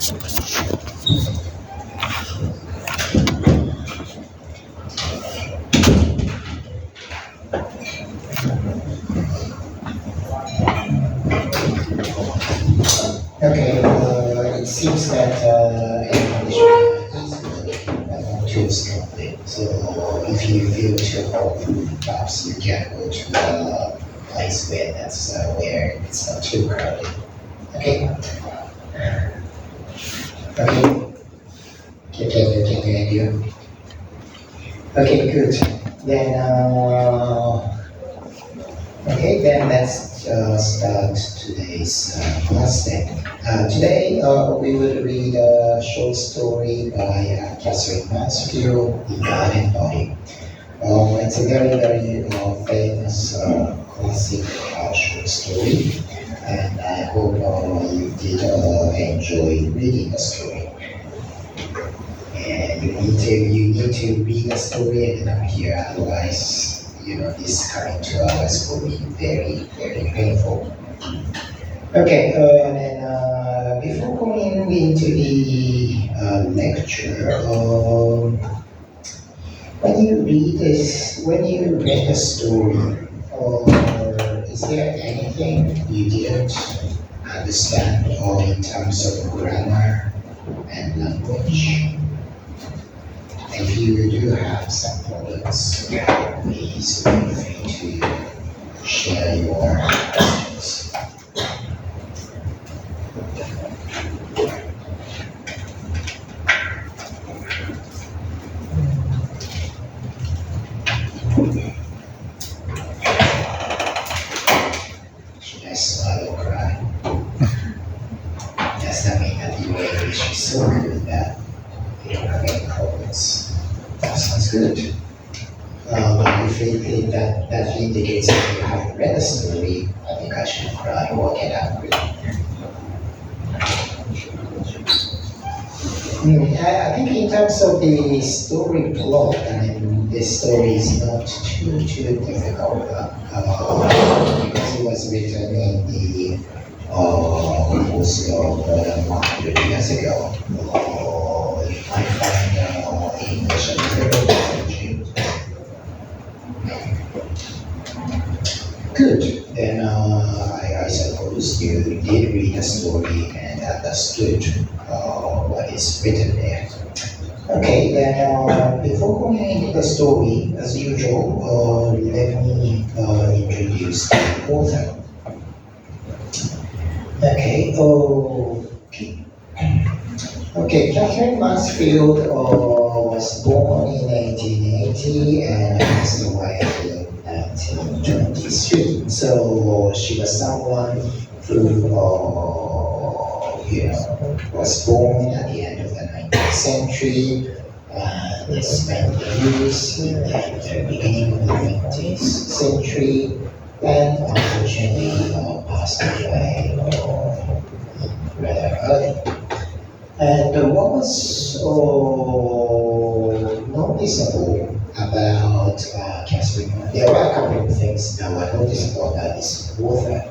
Okay, it seems that air conditioner is working, but not too strongly. So if you feel too hot, perhaps you can go to the place where it's not too crowded. Okay, okay, can you? Okay, good. Then then let's start today's class then. Today we will read a short story by Catherine Mansfield, The Garden Body. It's a very famous classic short story, and I hope you did enjoy reading the story. And you need to read the story and come here, otherwise, this coming 2 hours will be very painful. Okay, then before going into the lecture, when you read the story, or is there anything you didn't understand, or in terms of grammar and language? If you do have some problems, please feel free to share your questions. Should I smile or cry? Does that mean that your English is so good that you don't have any problems? That sounds good. If you think that indicates that you haven't read the story, I think I should cry or get angry. I think in terms of the story plot, this story is not too difficult because it was written in the course of more than 100 years ago. You might find English a little challenging. Good. Then I suppose you did read the story and understood what is written there. Okay, then before going into the story, as usual, let me introduce the author. Okay, Catherine Mansfield was born in 1880 and passed away in 1923. So she was someone who was born at the end of the 19th century, spent years in the beginning of the 20th century, and unfortunately passed away rather early. And what was noticeable about Catherine, there were a couple of things that were noticeable about this author,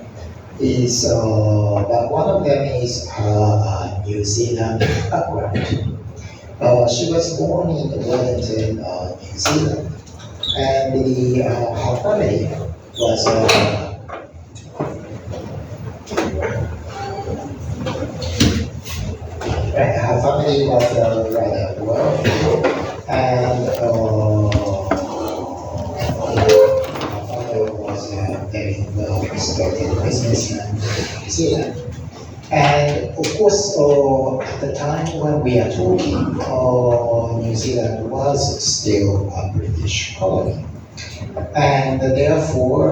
is but one of them is her New Zealand background. She was born in Wellington, New Zealand, and her family was her family was rather wealthy, and her father was a very well-respected businessman in New Zealand. And of course, at the time when we are talking, New Zealand was still a British colony. And therefore,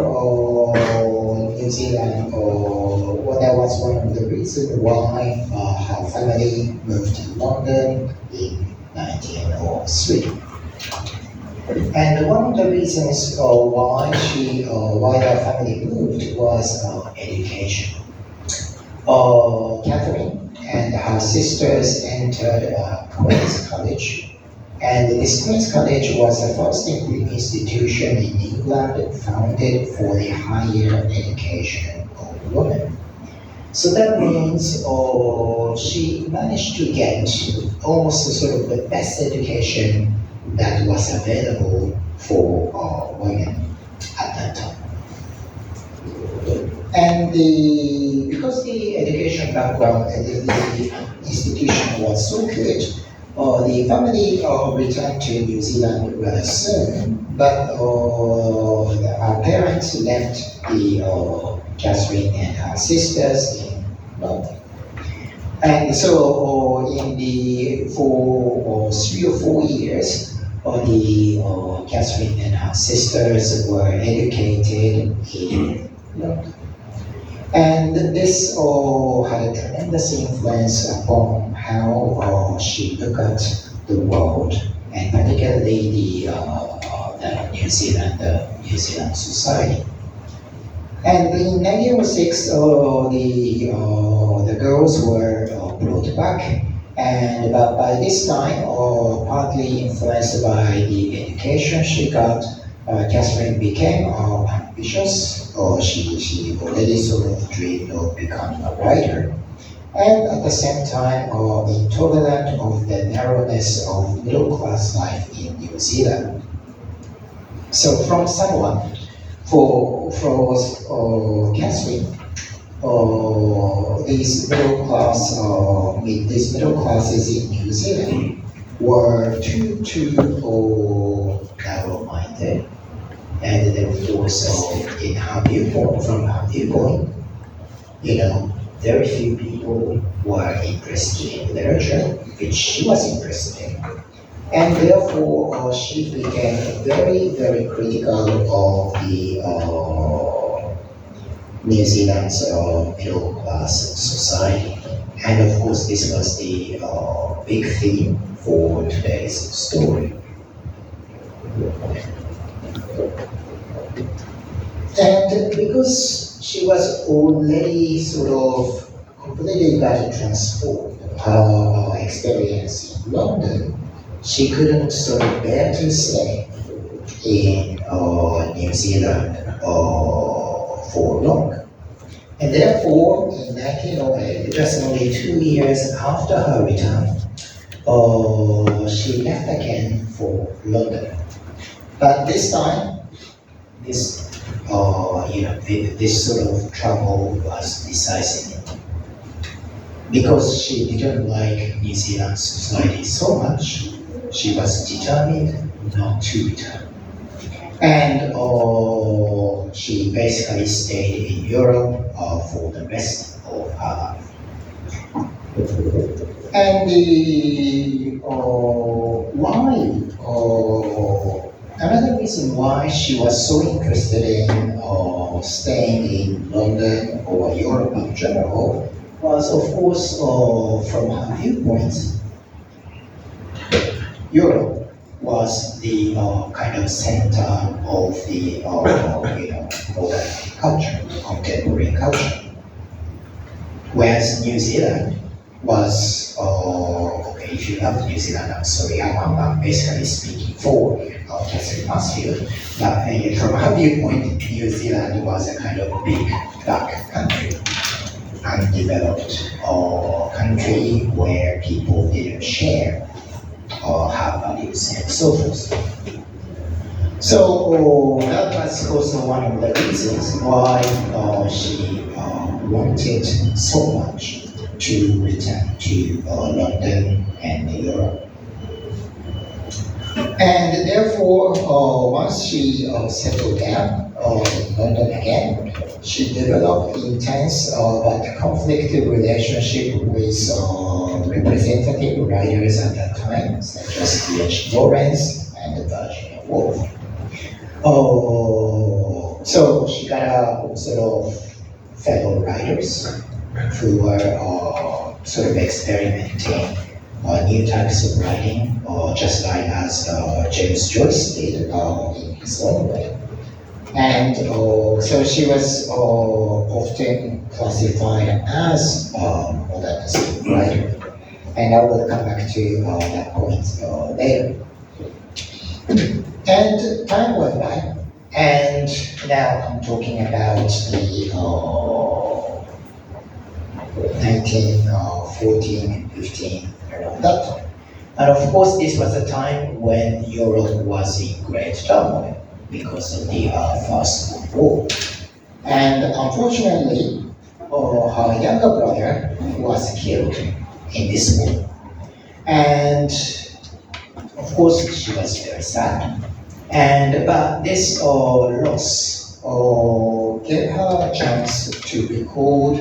New Zealand, that was one of the reasons why her family moved to London in 1903. And one of the reasons why their family moved was education. Catherine and her sisters entered Queen's College, and this Queen's College was the first institution in England founded for the higher education of women. So that means she managed to get almost sort of the best education that was available for women at that time. And because the education background and the institution was so good, the family returned to New Zealand rather soon, but our parents left the Catherine and her sisters in London. And so in the for 3 or 4 years, the Catherine and her sisters were educated in London. And this had a tremendous influence upon how she looked at the world, and particularly the New Zealand society. And in 1906, the girls were brought back, and by this time, partly influenced by the education she got, Catherine became ambitious, or she already sort of dreamed of becoming a writer, and at the same time, intolerant of the narrowness of middle class life in New Zealand. So, from someone for Catherine, these middle classes in New Zealand were too narrow-minded, and therefore, so in her viewpoint, from her viewpoint, you know, very few people were interested in literature, which she was interested in. And therefore, she became very critical of the New Zealand's middle class society. And of course, this was the big theme for today's story. And because she was already sort of completely got transformed her experience in London, she couldn't sort of bear to stay in New Zealand for long. And therefore, in 1908, just only 2 years after her return, she left again for London. But this time, this this sort of trouble was decisive, because she didn't like New Zealand society so much. She was determined not to return. And she basically stayed in Europe for the rest of her life. And another reason why she was so interested in staying in London or Europe in general was, of course, from her viewpoint, Europe was the kind of center of the modern culture, contemporary culture, whereas New Zealand was okay. If you love New Zealand, I'm sorry, I'm basically speaking for Catherine Mansfield, but from her viewpoint, New Zealand was a kind of big black country, undeveloped country where people didn't share her values and so forth. So that was also one of the reasons why she wanted so much to return to London and Europe. And therefore, once she settled down in London again, she developed intense but conflicted relationship with representative writers at that time, such as D.H. Lawrence and Virginia Woolf. So she got a sort of fellow writers who were sort of experimenting new types of writing, just like as James Joyce did in his own way. And so she was often classified as a modernist writer. And I will come back to that point later. And time went by, and now I'm talking about 1914 and 15, around that time. And of course, this was a time when Europe was in great turmoil because of the First World War. And unfortunately, her younger brother was killed in this war. And of course, she was very sad. And but this loss gave her a chance to record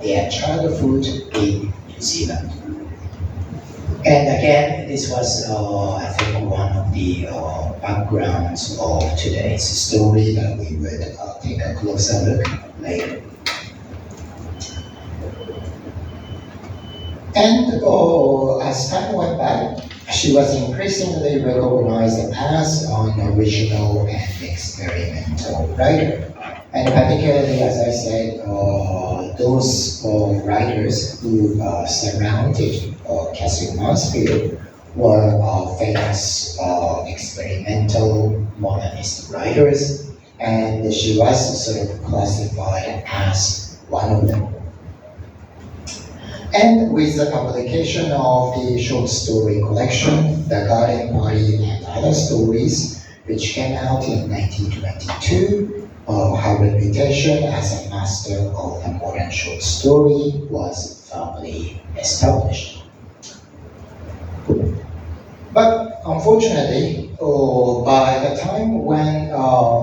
their childhood in New Zealand. And again, this was, I think, one of the backgrounds of today's story that we would take a closer look later. And as time went by, she was increasingly recognized as an original and experimental writer. And particularly, as I said, those writers who surrounded Catherine Mansfield were famous experimental modernist writers, and she was sort of classified as one of them. And with the publication of the short story collection, The Garden Party and Other Stories, which came out in 1922, her reputation as a master of the modern short story was firmly established. But unfortunately, by the time when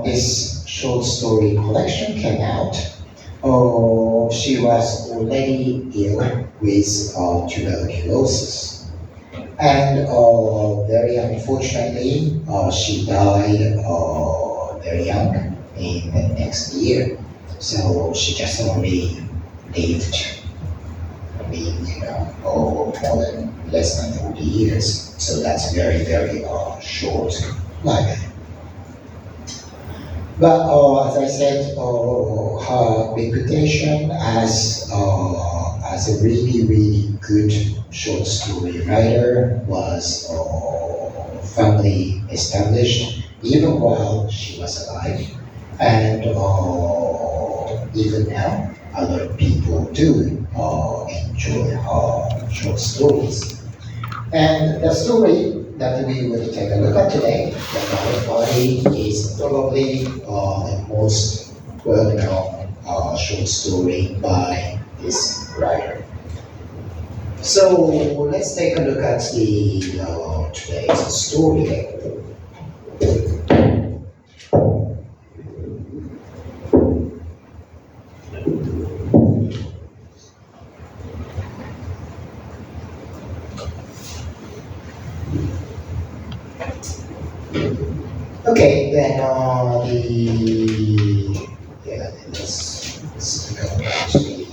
this short story collection came out, she was already ill with tuberculosis. And very unfortunately, she died very young in the next year. So she just only lived, more than less than 40 years. So that's very, very short life. But as I said, her reputation as a really, really good short story writer was firmly established even while she was alive. And even now, a lot of people do enjoy her short stories. And the story that we will take a look at today, The Garden Party, is probably the most well-known short story by this writer. So let's take a look at the today's story. Okay, then let's go back to the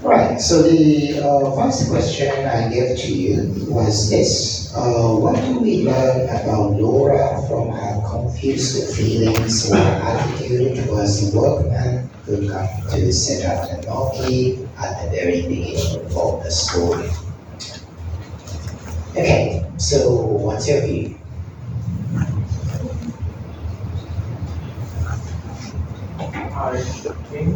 right. So the first question I gave to you was this: what do we learn about Laura from her confused feelings or attitude towards the workman who come to set up the Noki at the very beginning of the story? Okay, so what's your view? I think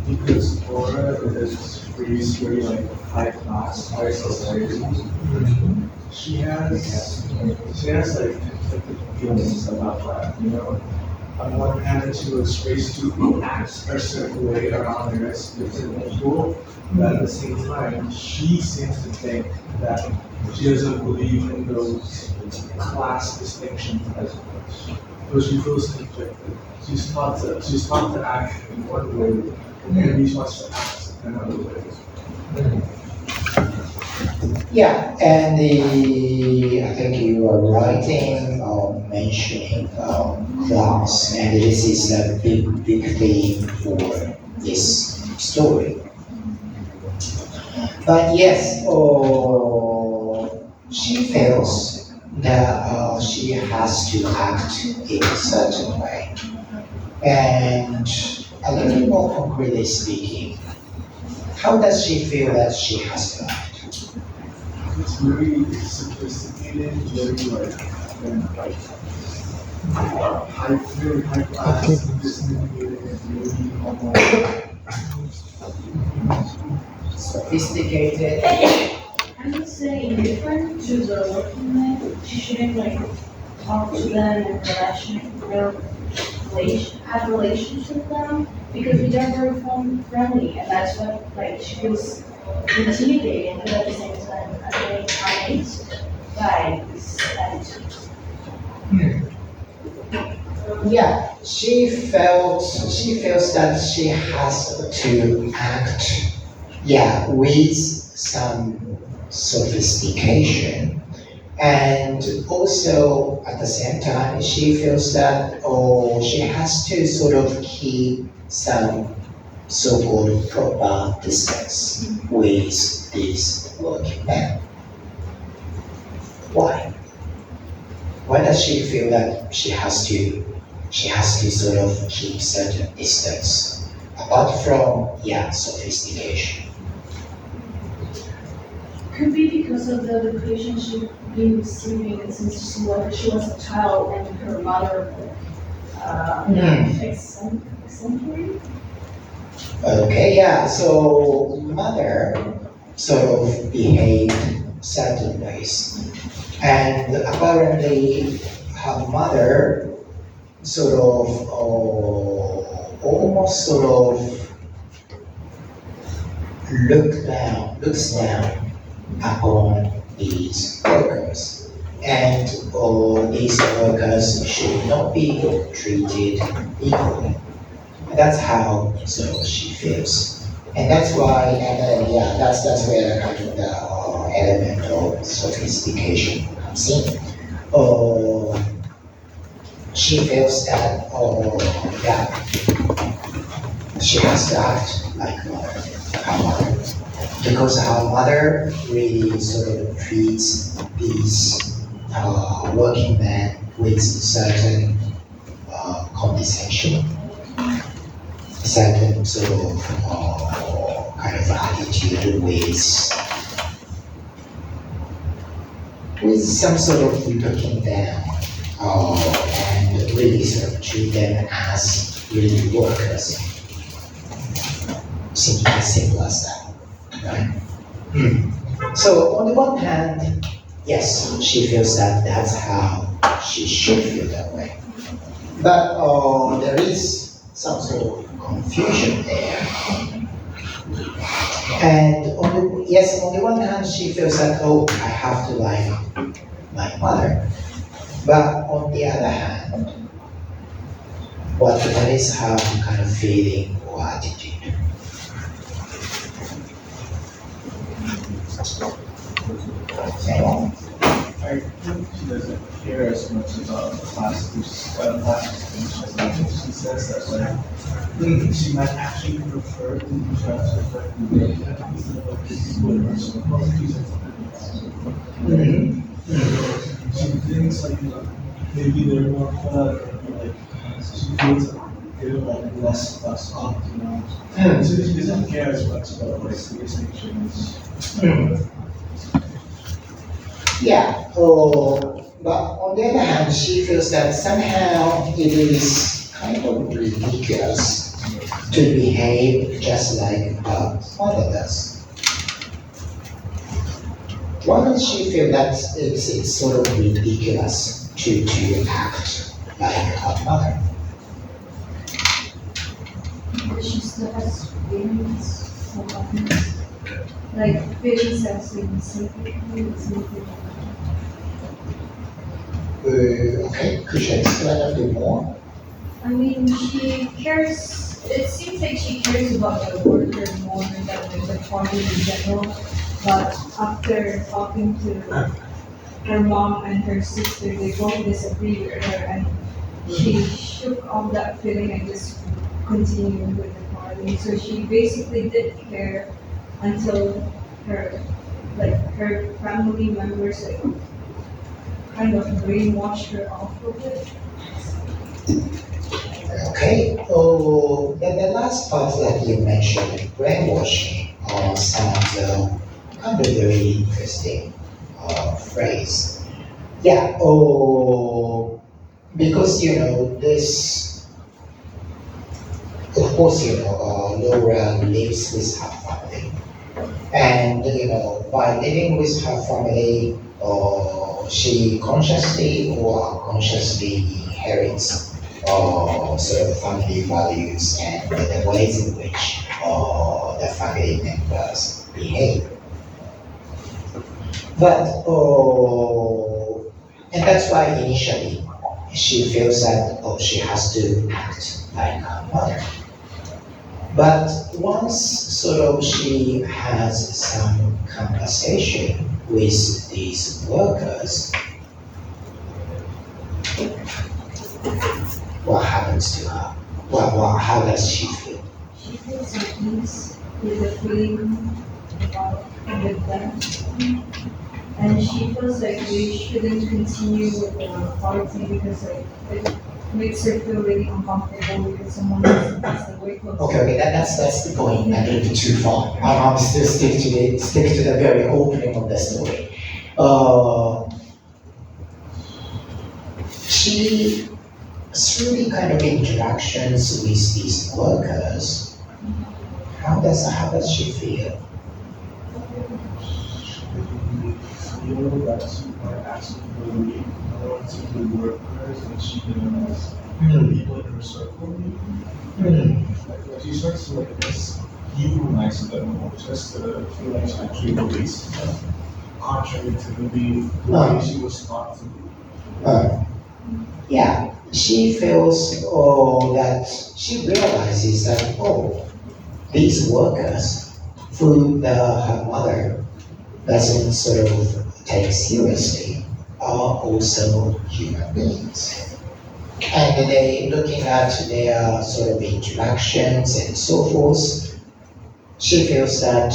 because Laura is really like high class, high society. She has like conflicted feelings about that. On one hand, she was raised to act a certain way around the rest of the people, but at the same time, she seems to think that she doesn't believe in those class distinctions as much. So she feels conflicted. She's taught to act in one way, and maybe she wants to act another way. Yeah, and I think you are right in mentioning class, and this is a big, big theme for this story. But yes, she feels that she has to act in a certain way, and a little bit more concretely speaking, how does she feel that she has to act? It's very sophisticated, very like very high class, Okay. sophisticated, very almost. Sophisticated. I would say indifferent to the working men. She shouldn't like talk to them and have relations with them because they're very friendly and that's what like she feels intimidated but at the same time amazed by this attitude. Yeah, she feels that she has to act, yeah, with some sophistication. And also at the same time, she feels that she has to sort of keep some so-called proper distance with these working men. Why? Why does she feel that she has to sort of keep certain distance apart from, yeah, sophistication? Could be because of the education she's been receiving since she was a child and her mother exemplary. Okay, yeah, so mother sort of behaved certain ways, and apparently her mother sort of almost sort of looks down upon these workers, and these workers should not be treated equally. That's how so she feels, and that's why, and yeah, that's where kind of the element of sophistication comes in. Uh, she feels that she has to act like her mother because her mother really sort of treats these working men with certain condescension, certain sort of kind of attitude with some sort of looking down and really sort of treat them as really workers. Simple as that, right? So on the one hand, yes, she feels that that's how she should feel that way. But there is some sort of confusion there. And on the one hand, she feels that, I have to like my mother. But on the other hand, what is her kind of feeling or attitude? Anyone? I think she doesn't care as much about class distinction. I think she says that like she might actually prefer to be judged as like the way that instead of like people in her circle. She thinks like maybe they're more fun, like she feels like they're like less fussed off, you know. So she doesn't care as much about like the distinctions. Yeah, but on the other hand, she feels that somehow it is kind of ridiculous to behave just like her mother does. Why does she feel that it's sort of ridiculous to act like her mother? She still has feelings for others. Like feelings as in sympathy. Okay, could you explain a bit more? I mean, she cares. It seems like she cares about the worker more than the party in general. But after talking to her mom and her sister, they both disagree with her, and she shook off that feeling and just continued with the party. So she basically did care until her, like her family members, like, kind of brainwashed her off of it. Okay, the last part that you mentioned, brainwashing, sounds kind of very interesting phrase. Yeah, because this, of course, Laura lives with her family, and by living with her family, she consciously or unconsciously inherits sort of family values and the ways in which the family members behave. But and that's why initially she feels that she has to act like her mother. But once sort of she has some conversation with these workers, what happens to her? How does she feel? She feels at ease with the feeling about with them. And she feels like we shouldn't continue with the party because like it makes her feel really uncomfortable because someone has the way close. Okay, that's the point. I didn't go too far. I'm still stick to the very opening of the story. She through the kind of interactions with these workers, how does she feel? Feel that she might actually ignore to the workers and she knows the people in her circle. Hmm. Like she starts to like just humanize them or just feel like she actually believes them, contrary to the way she was taught to be. Uh, yeah, she feels that she realizes that these workers who her mother doesn't sort of take seriously are also human beings. And they looking at their sort of interactions and so forth, she feels that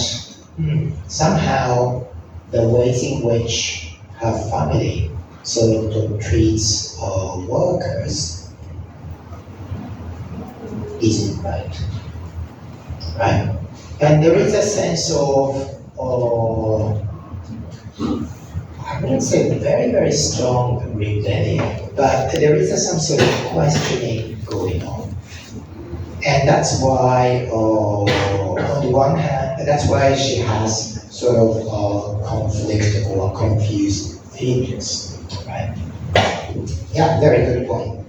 somehow the ways in which her family sort of treats workers isn't right, right? And there is a sense of, I wouldn't say very, very strong rebellion, but there is some sort of questioning going on. And that's why, on the one hand, that's why she has sort of conflict or confused feelings, right? Yeah, very good point.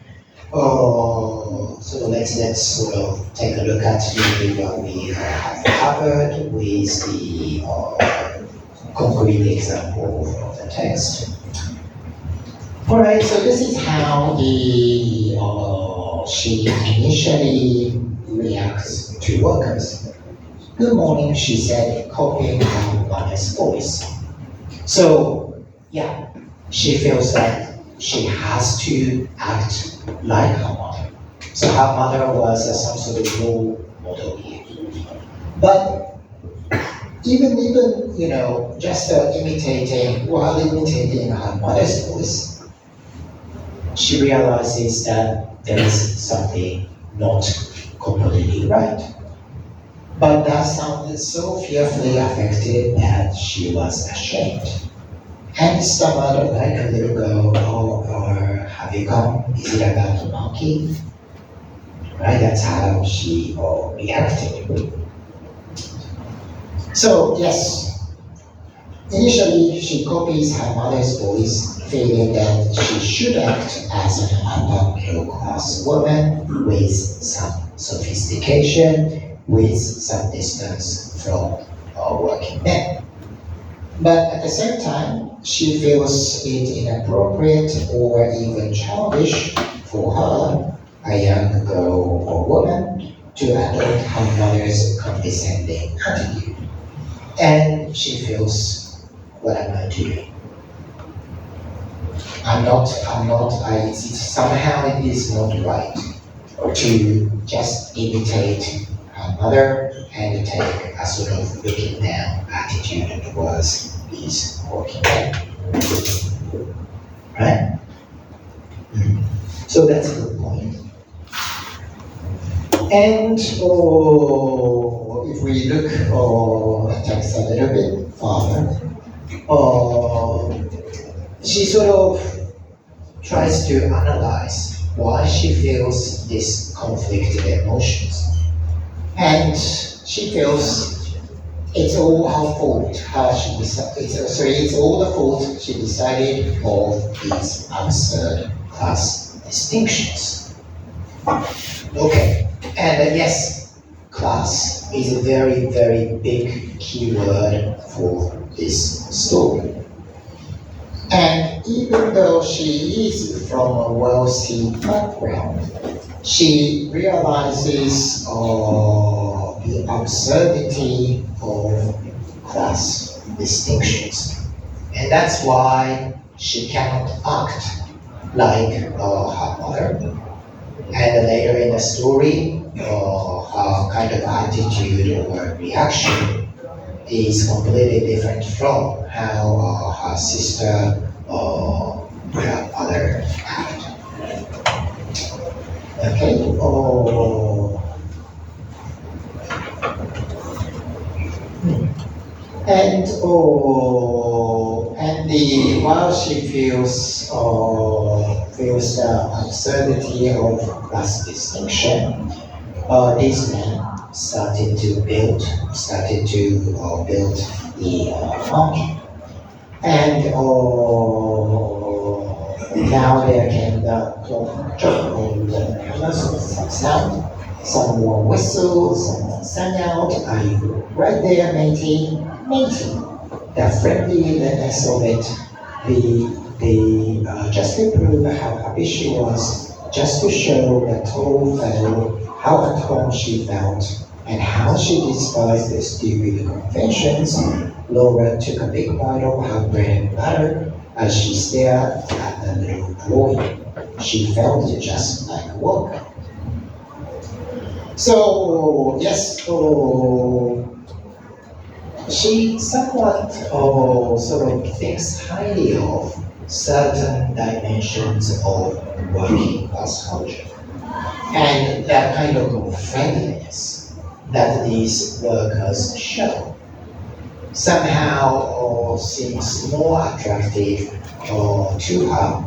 So let's sort of take a look at maybe what we have covered with the concrete example of the text. All right, so this is how she initially reacts to workers. Good morning, she said, copying her mother's voice. So, yeah, she feels that she has to act like her mother. So her mother was some sort of role model here. But even just while imitating her mother's voice, she realizes that there is something not completely right. But that sounded so fearfully affected that she was ashamed. And stammered like a little girl, or have you come? Is it about the monkey? Right, that's how she reacted. So, yes, initially she copies her mother's voice, feeling that she should act as an upper middle class woman with some sophistication, with some distance from working men. But at the same time, she feels it inappropriate or even childish for her, a young girl or woman, to adopt her mother's condescending attitude. And she feels, what am I doing? Somehow it is not right to just imitate her mother and take a sort of looking down attitude towards these working men. Right? So that's a good point. And if we look at text a little bit further, she sort of tries to analyze why she feels these conflicted emotions. And she feels it's all her fault, how she it's all the fault she decided of these absurd class distinctions. Okay, and yes, class is a very, very big keyword for this story. And even though she is from a wealthy background, she realizes the absurdity of class distinctions. And that's why she cannot act like her mother. And later in the story, her kind of attitude or reaction is completely different from how her sister or her mother act. Okay. And while she feels the absurdity of class distinction, these men started to build the monkey. And now there came the some sound, someone whistled, someone sang out, "Are you right there, matey?" Matey. The friendliness of it, just to prove how happy she was, just to show the total fellow how at home she felt and how she despised the stupid conventions. Laura took a big bite of her bread and butter as she stared at the little drawing. She felt just like a worker. So, yes, she somewhat sort of thinks highly of certain dimensions of working class culture and that kind of friendliness that these workers show somehow seems more attractive to her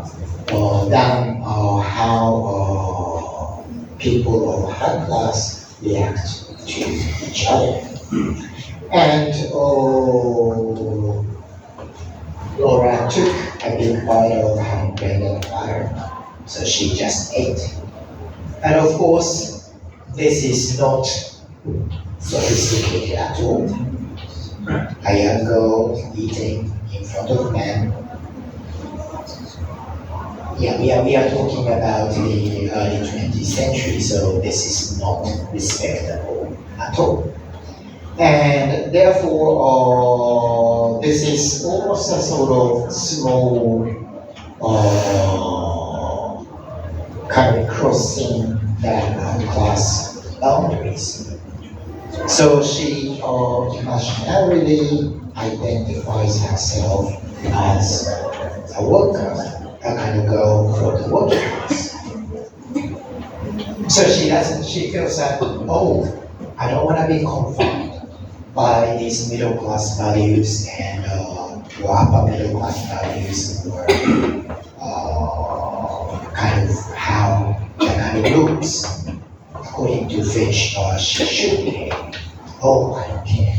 than how people of her class react to each other. And Laura took a big bite of her bread and butter, so she just ate. And of course, this is not sophisticated at all. A young girl eating in front of men. Yeah, we are talking about the early 20th century, so this is not respectable at all. And therefore, this is almost a sort of small kind of crossing that class boundaries. So she imaginarily identifies herself as a worker, a kind of girl from the working class. So she feels that, oh, I don't want to be confined by these middle class values and or upper middle class values or kind of how the kind of looks according to which she should behave. Oh, I don't care.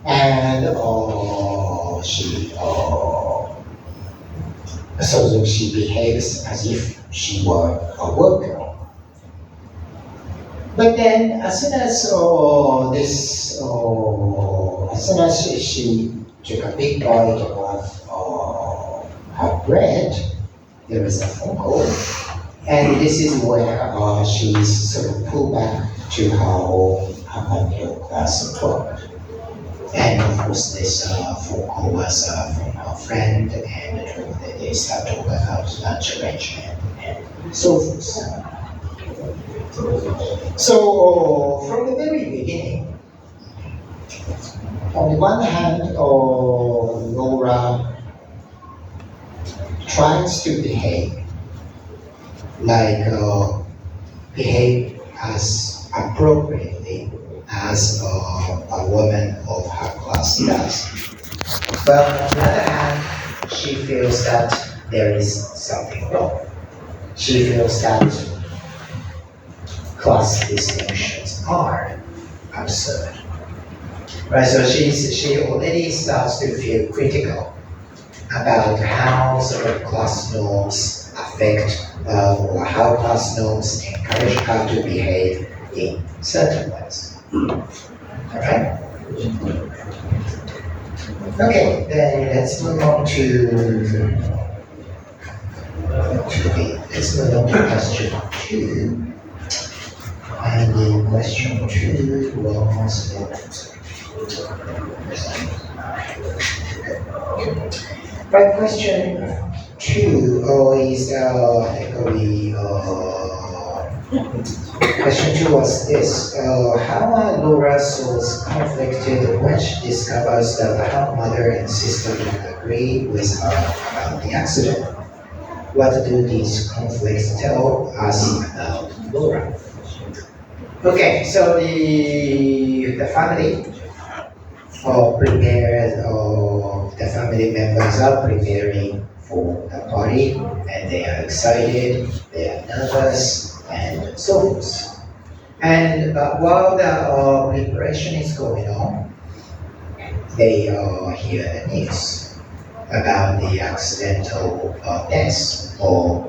And so she behaves as if she were a worker. But then, as soon as she took a big bite of her bread, there is a phone call, and this is where she's sort of pulled back to her own upper middle class work. And of course, this phone call was from her friend, and they start talking about lunch arrangement and so forth. So, from the very beginning, on the one hand, Laura tries to behave as appropriately as a woman of her class does. But on the other hand, she feels that there is something wrong. She feels that class distinctions are absurd. Right, so she already starts to feel critical about how sort of class norms affect or how class norms encourage her to behave in certain ways. Alright? Okay, then let's move on let's move on to question two. And the question two was right, question two is actually question two was this: how are Laura's souls conflicted when she discovers that her mother and sister don't agree with her about the accident? What do these conflicts tell us about Laura? Okay, so the family the family members are preparing for the party, and they are excited, they are nervous, and so forth. And while the preparation is going on, they hear the news about the accidental death of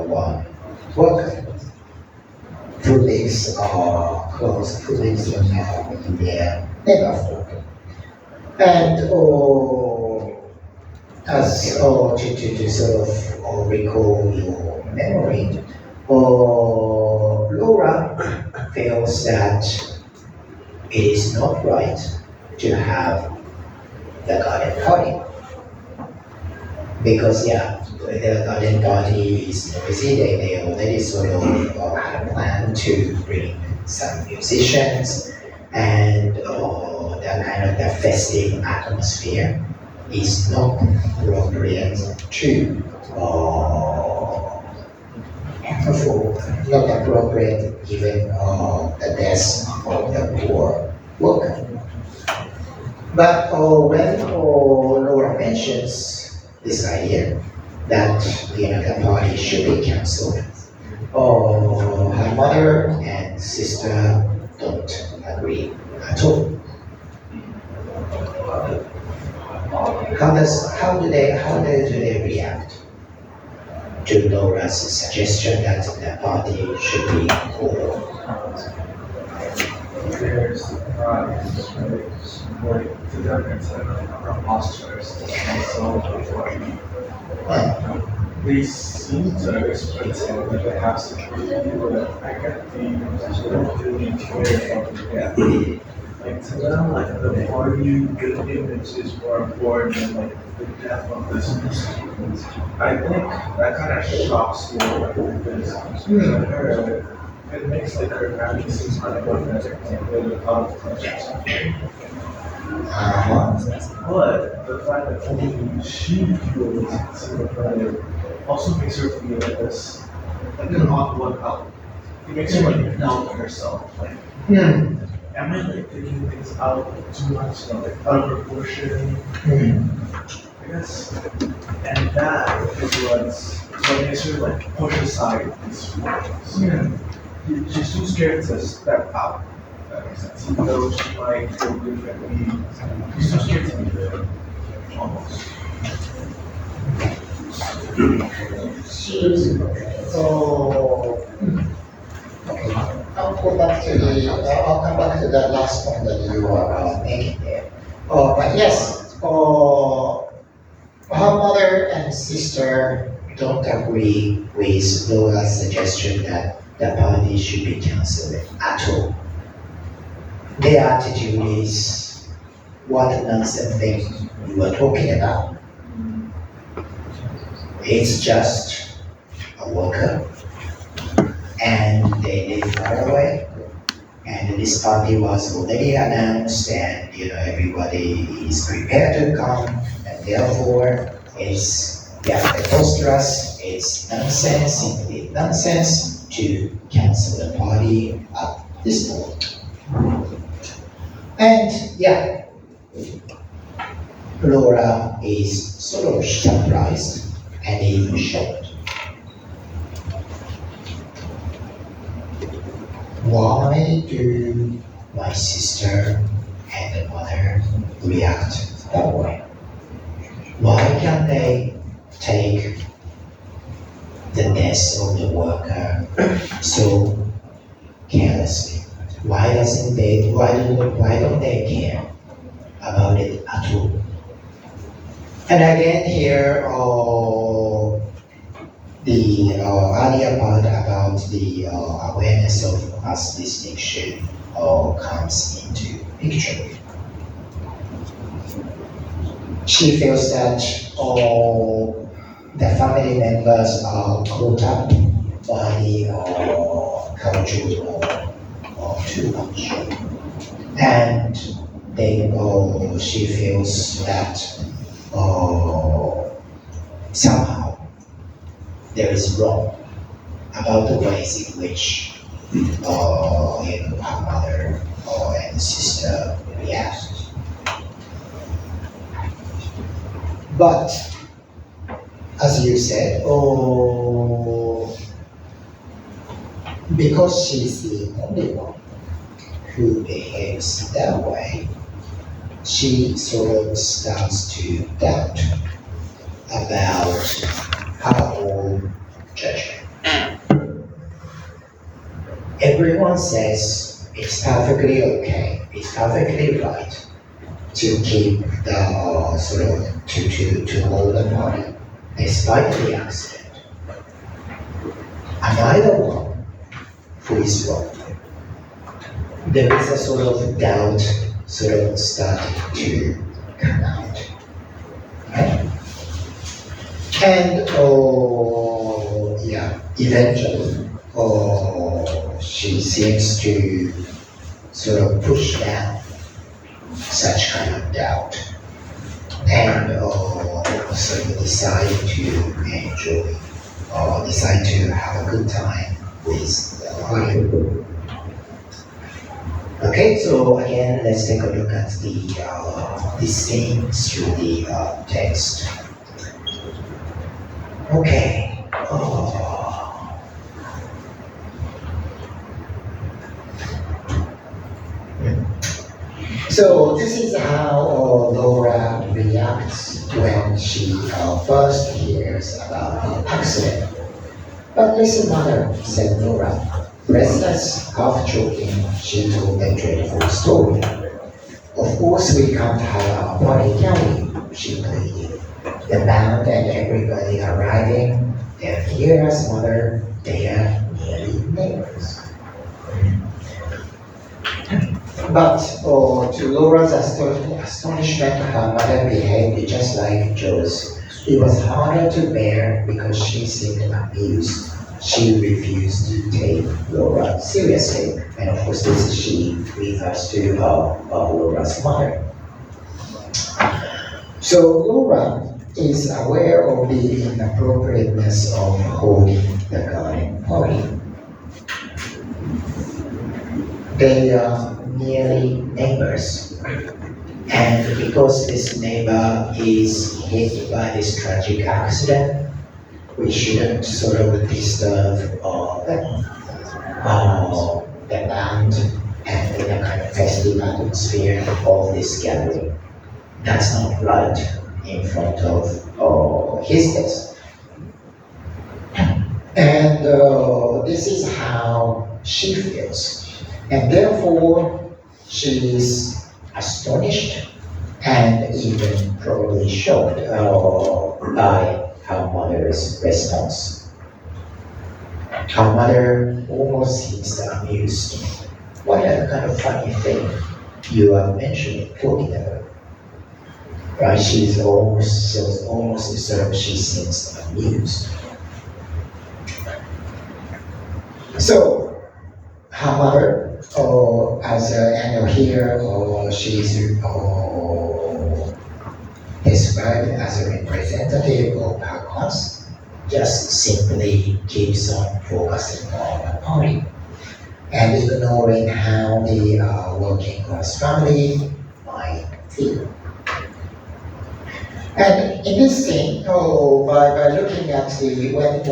one worker who lives who lives in their neighborhood. And as to sort of recall your memory, Laura feels that it is not right to have the garden party because the garden party is noisy. They already sort of had a plan to bring some musicians, and the kind of the festive atmosphere is not appropriate to for not appropriate given the death of the poor worker. But when Laura mentions this idea that the party should be cancelled, her mother and sister don't agree at all. How do they react to Laura's suggestion that the party should be called? There's surprise, right? Like to them, it's like imposters. And so they seem to pretend that they have security, but I get the don't really care about the death. Like to them, like the party, the image is more important than like the death of this person. I think that kind of shocks me because to her, it makes like her family seems unempathetic with a lot of questions. But the fact that only she feels sympathetic also makes her feel like this, like an odd one out. It makes her like doubt herself. Like, am I like taking things out too much, like out of proportion? I guess. And that is what makes her like push aside these feelings. She's too scared to step out. That makes sense. Even though she might feel differently, she's too scared to be there. Almost. So, okay. I'll come back to that last point that you are making there. But yes, her mother and sister don't agree with Laura's suggestion that the party should be cancelled at all. Their attitude is, what nonsense thing you are talking about? It's just a worker, and they live far away, and this party was already announced, and everybody is prepared to come, and therefore it's preposterous, it's nonsense, simply nonsense to cancel the party this point. And yeah, Laura is sort of surprised and even shocked. Why do my sister and the mother react that way? Why can't they take the death of the worker so carelessly? Why don't they care about it at all? And again here, the earlier part about the awareness of mass distinction comes into picture. She feels that the family members are caught up by the culture too much, and she feels that somehow there is wrong about the ways in which her mother and sister react. But as you said, because she's the only one who behaves that way, she sort of starts to doubt about her own judgment. Everyone says it's perfectly okay, it's perfectly right to keep the to hold the party despite the accident. Am I the one who is wrong? There is a sort of doubt starting to come out. Okay? And eventually she seems to sort of push down such kind of doubt and decide to have a good time with the party. Okay, so again, let's take a look at the scene through the text. Okay. So this is how Laura reacts when she first hears about the accident. But listen, mother, said Laura. Restless, half choking, she told a dreadful story. Of course we can't have our party, can we? She pleaded. The band and everybody arriving, they're here as mother, they are nearly neighbors. But to Laura's astonishment, her mother behaved just like Joe's. It was harder to bear because she seemed amused. She refused to take Laura seriously. And of course, this she refers to Laura's mother. So Laura is aware of the inappropriateness of holding the garden party. They are nearly neighbors. And because this neighbor is hit by this tragic accident, we shouldn't sort of disturb the land and the kind of festive atmosphere of this gathering. That's not right in front of his desk. And this is how she feels. And therefore, she is astonished and even probably shocked by her mother's response. Her mother almost seems amused. What a kind of funny thing you are talking about. Right? She seems amused. So, her mother, she's described as a representative of her class, just simply keeps on focusing on the party. and ignoring how the working class family might feel. And in this scene, by looking at the when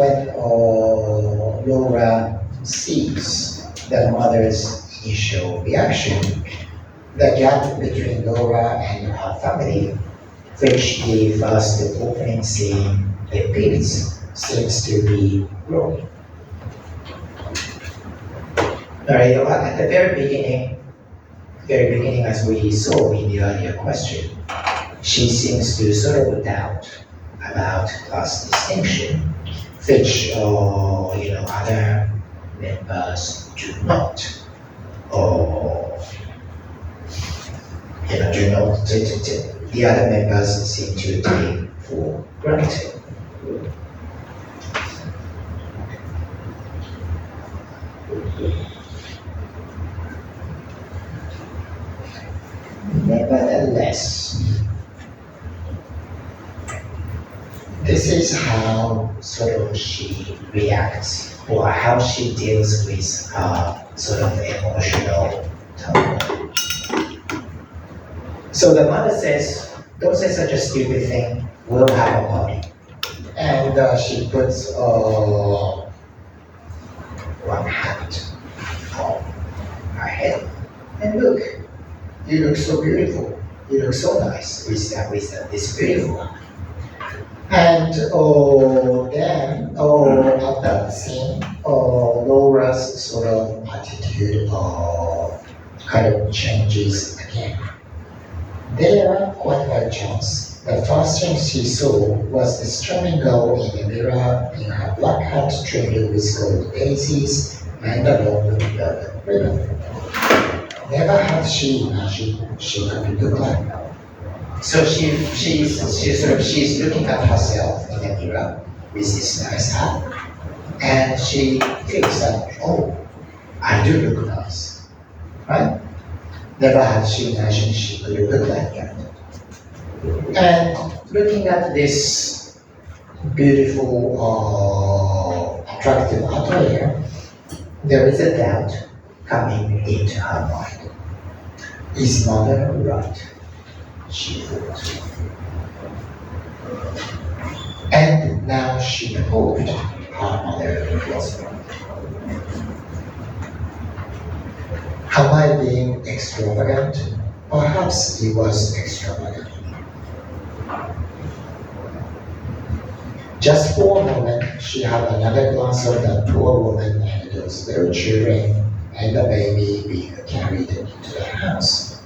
Laura sees the mother's initial reaction, the gap between Laura and her family, which the first opening scene depicts, seems to be growing. Alright, at the very beginning, as we saw in the earlier question, she seems to sort of doubt about class distinction, which other members do not, or do not. The other members seem to take for granted. Nevertheless, this is how sort of she reacts or how she deals with her sort of emotional turmoil. So the mother says, "Don't say such a stupid thing, we'll have a party." And she puts one hat on her head. And look, you look so beautiful. You look so nice with this beautiful one. And then after the scene, Laura's sort of attitude kind of changes again. There, quite by chance, the first thing she saw was this charming girl in the mirror in her black hat trimmed with gold daisies and a long velvet ribbon. Never had she imagined she could look like that. So she's looking at herself in the mirror with this nice hat, and she thinks that, oh, I do look nice, right? Never had she imagined she could look like that. And looking at this beautiful, attractive attire, there is a doubt coming into her mind. Is mother right? She thought. And now she hoped her mother was right. Am I being extravagant? Perhaps he was extravagant. Just for a moment, she had another glance of that poor woman and those little children and the baby being carried into the house.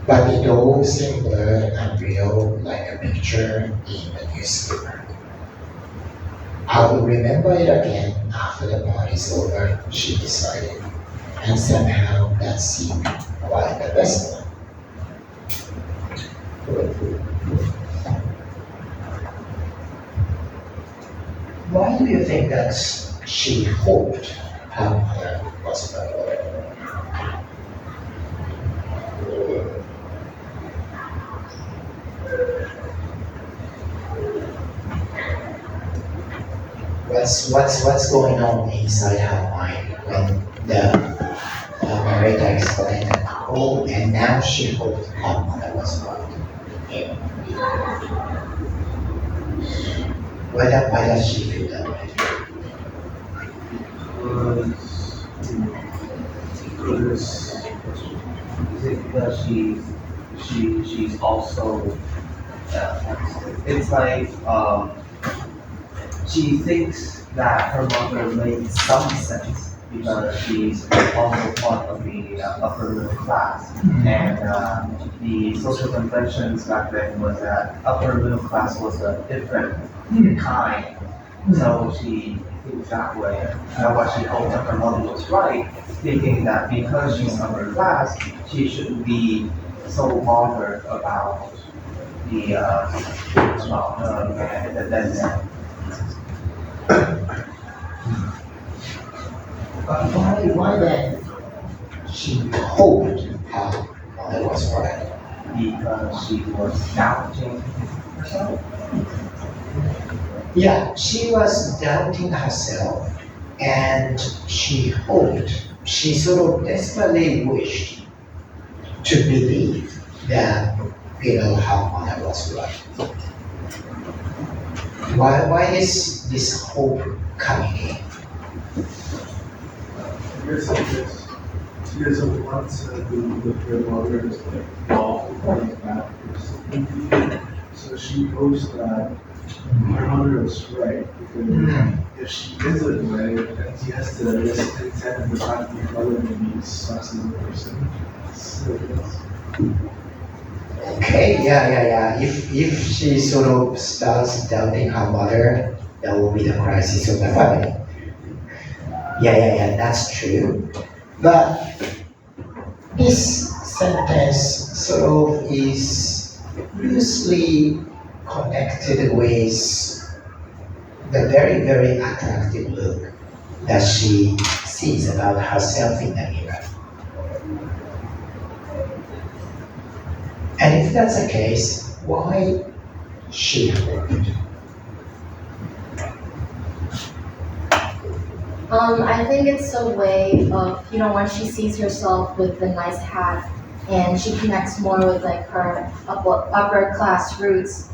But it all seemed blurred and real like a picture in the newspaper. I will remember it again after the party's over, she decided, and somehow that seemed quite the best one. Why do you think that she hoped her mother was right? What's going on inside her mind when the narrator explained that, oh, and now she hoped her mother was right? Why does she feel that way? Because she's also it's like she thinks that her mother made some sense because she's also part of the upper middle class, and the social conventions back then was that upper middle class was a different kind. So she thinks that way. And what she hoped that her mother was right, thinking that because she's upper class, she shouldn't be so bothered about the But why then she hoped her mother was right? because she was doubting herself. Yeah, she was doubting herself and she hoped, she sort of desperately wished to believe that, her mother was right. Why is this hope coming in? Here's this. Here's a once the grandmother is like awful going backwards. So she hopes that her mother is right because if she isn't right, then she has to risk contend the fact that her mother maybe sucks as a person. So Okay, yeah. If she sort of starts doubting her mother, that will be the crisis of the family. Yeah, that's true. But this sentence sort of is loosely connected with the very, very attractive look that she sees about herself in the mirror. And if that's the case, why she hoped? I think it's a way of, when she sees herself with the nice hat and she connects more with like her upper class roots.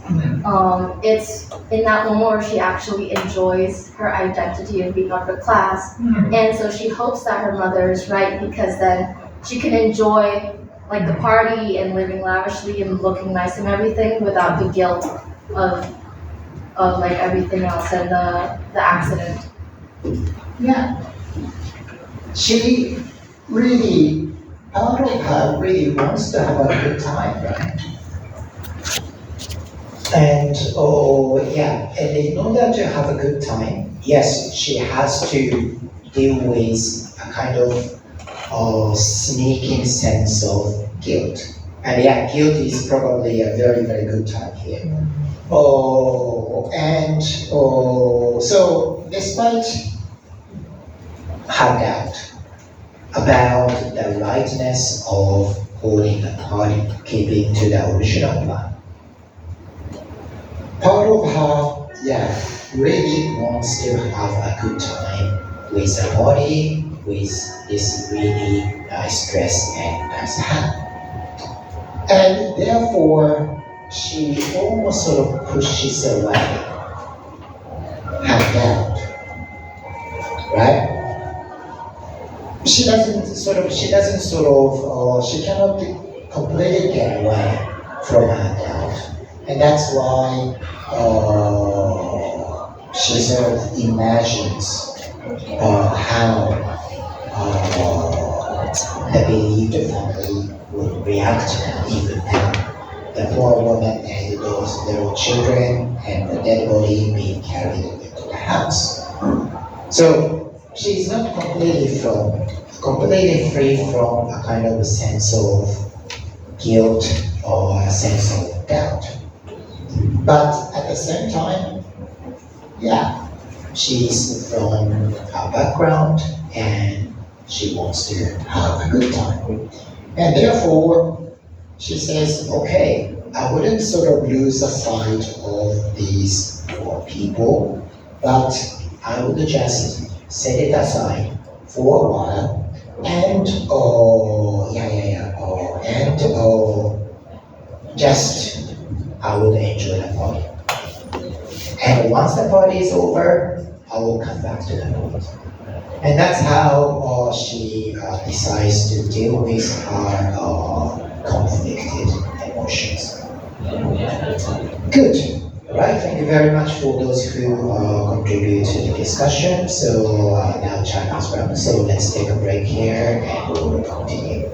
It's in that moment where she actually enjoys her identity of being upper class. And so she hopes that her mother is right because then she can enjoy like the party and living lavishly and looking nice and everything without the guilt of like everything else and the accident. Yeah. She really, part of her really wants to have a good time, right? And and in order to have a good time, yes, she has to deal with a kind of sneaking sense of guilt. And yeah, guilt is probably a very, very good time here. So despite her doubt about the rightness of holding a party, keeping to the original plan, part of her, really wants to have a good time with the party, with this really nice dress and nice hat. And therefore, she almost sort of pushes away her doubt, right? She cannot completely get away from her doubt. And that's why she sort of imagines how the believed family would react even now. The poor woman and those little children and the dead body being carried into the house. So she's not completely free from a kind of a sense of guilt or a sense of doubt. But at the same time, she's from a background and she wants to have a good time. And therefore, she says, okay, I wouldn't sort of lose the sight of these poor people, but I would just set it aside for a while and just I would enjoy the party. And once the party is over, I will come back to the party. And that's how she decides to deal with her conflicted emotions. Good. All right, thank you very much for those who contribute to the discussion. So now time has run, so let's take a break here and we will continue.